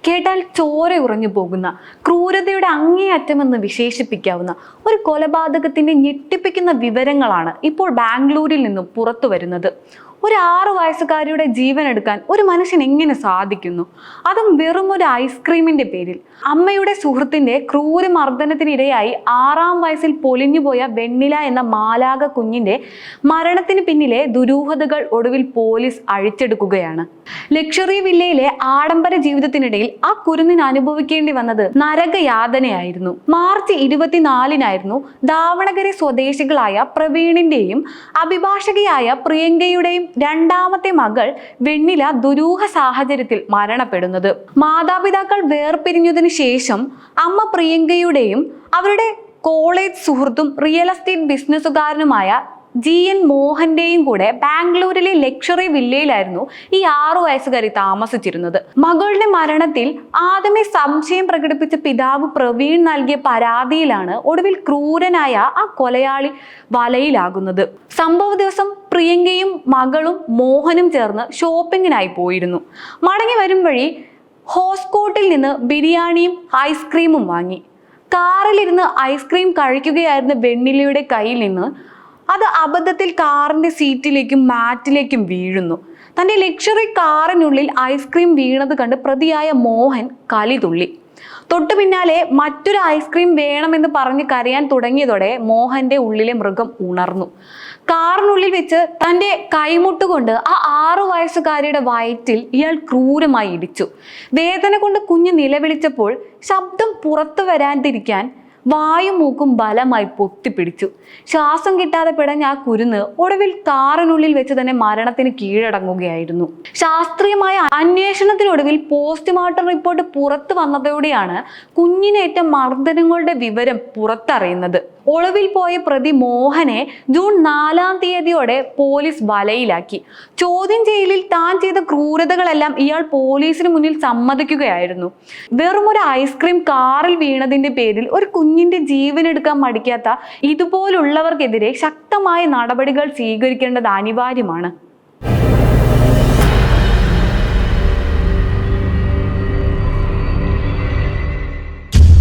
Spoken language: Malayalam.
കേട്ടാൽ ചോര ഉറഞ്ഞു പോകുന്ന ക്രൂരതയുടെ അങ്ങേയറ്റമെന്ന് വിശേഷിപ്പിക്കാവുന്ന ഒരു കൊലപാതകത്തിന്റെ ഞെട്ടിപ്പിക്കുന്ന വിവരങ്ങളാണ് ഇപ്പോൾ ബാംഗ്ലൂരിൽ നിന്നും പുറത്തു വരുന്നത്. ഒരു 6 വയസ്സുകാരിയുടെ ജീവൻ എടുക്കാൻ ഒരു മനുഷ്യൻ എങ്ങനെ സാധിക്കുന്നു? അതും വെറും ഒരു ഐസ്ക്രീമിന്റെ പേരിൽ. അമ്മയുടെ സുഹൃത്തിന്റെ ക്രൂരമർദ്ദനത്തിനിരയായി 6-ാം വയസ്സിൽ പൊലിഞ്ഞുപോയ വെണ്ണില എന്ന മാലാക കുഞ്ഞിന്റെ മരണത്തിന് പിന്നിലെ ദുരൂഹതകൾ ഒടുവിൽ പോലീസ് അഴിച്ചെടുക്കുകയാണ്. ലക്ഷറി വില്ലയിലെ ആഡംബര ജീവിതത്തിനിടയിൽ ആ കുരുന്നിന് അനുഭവിക്കേണ്ടി വന്നത് നരകയാതനയായിരുന്നു. മാർച്ച് 24-നായിരുന്നു ദാവണഗിരി സ്വദേശികളായ പ്രവീണിന്റെയും അഭിഭാഷകയായ പ്രിയങ്കയുടെയും രണ്ടാമത്തെ മകൾ വെണ്ണില ദുരൂഹ സാഹചര്യത്തിൽ മരണപ്പെടുന്നത്. മാതാപിതാക്കൾ വേർപിരിഞ്ഞതിനു ശേഷം അമ്മ പ്രിയങ്കയുടെയും അവരുടെ കോളേജ് സുഹൃത്തും റിയൽ എസ്റ്റേറ്റ് ബിസിനസ്സുകാരനുമായ GN മോഹന്റെയും കൂടെ ബാംഗ്ലൂരിലെ ലക്ഷറി വില്ലയിലായിരുന്നു ഈ 6 വയസ്സുകാരി താമസിച്ചിരുന്നത്. മകളുടെ മരണത്തിൽ ആദ്യമേ സംശയം പ്രകടിപ്പിച്ച പിതാവ് പ്രവീൺ നൽകിയ പരാതിയിലാണ് ഒടുവിൽ ക്രൂരനായ ആ കൊലയാളി വലയിലാകുന്നത്. സംഭവ ദിവസം പ്രിയങ്കയും മകളും മോഹനും ചേർന്ന് ഷോപ്പിങ്ങിനായി പോയിരുന്നു. മടങ്ങി വരും വഴി ഹോസ്കോട്ടിൽ നിന്ന് ബിരിയാണിയും ഐസ്ക്രീമും വാങ്ങി. കാറിലിരുന്ന് ഐസ്ക്രീം കഴിക്കുകയായിരുന്ന വെണ്ണിലയുടെ കയ്യിൽ നിന്ന് അത് അബദ്ധത്തിൽ കാറിന്റെ സീറ്റിലേക്കും മാറ്റിലേക്കും വീഴുന്നു. തന്റെ ലക്ഷറി കാറിനുള്ളിൽ ഐസ്ക്രീം വീണത് കണ്ട് പ്രതിയായ മോഹൻ കലി തുള്ളി. തൊട്ടു പിന്നാലെ മറ്റൊരു ഐസ്ക്രീം വേണമെന്ന് പറഞ്ഞ് കരയാൻ തുടങ്ങിയതോടെ മോഹന്റെ ഉള്ളിലെ മൃഗം ഉണർന്നു. കാറിനുള്ളിൽ വെച്ച് തന്റെ കൈമുട്ടുകൊണ്ട് ആ 6 വയസ്സുകാരിയുടെ വയറ്റിൽ ഇയാൾ ക്രൂരമായി ഇടിച്ചു. വേദന കൊണ്ട് കുഞ്ഞ് നിലവിളിച്ചപ്പോൾ ശബ്ദം പുറത്തു വരാതിരിക്കാൻ വായും മൂക്കും ബലമായി പൊത്തിപ്പിടിച്ചു. ശ്വാസം കിട്ടാതെ പിടഞ്ഞ ആ കുരുന്ന് ഒടുവിൽ കാറിനുള്ളിൽ വെച്ച് തന്നെ മരണത്തിന് കീഴടങ്ങുകയായിരുന്നു. ശാസ്ത്രീയമായ അന്വേഷണത്തിനൊടുവിൽ പോസ്റ്റ്മോർട്ടം റിപ്പോർട്ട് പുറത്തു വന്നതോടെയാണ് കുഞ്ഞിനേറ്റ മർദ്ദനങ്ങളുടെ വിവരം പുറത്തറിയുന്നത്. ഒളിവിൽ പോയ പ്രതി മോഹനെ ജൂൺ 4-ാം തീയതിയോടെ പോലീസ് വലയിലാക്കി. ചോദ്യം ചെയ്യലിൽ താൻ ചെയ്ത ക്രൂരതകളെല്ലാം ഇയാൾ പോലീസിന് മുന്നിൽ സമ്മതിക്കുകയായിരുന്നു. വെറും ഒരു ഐസ്ക്രീം കാറിൽ വീണതിന്റെ പേരിൽ ഒരു കുഞ്ഞിന്റെ ജീവൻ എടുക്കാൻ മടിക്കാത്ത ഇതുപോലുള്ളവർക്കെതിരെ ശക്തമായ നടപടികൾ സ്വീകരിക്കേണ്ടത് അനിവാര്യമാണ്.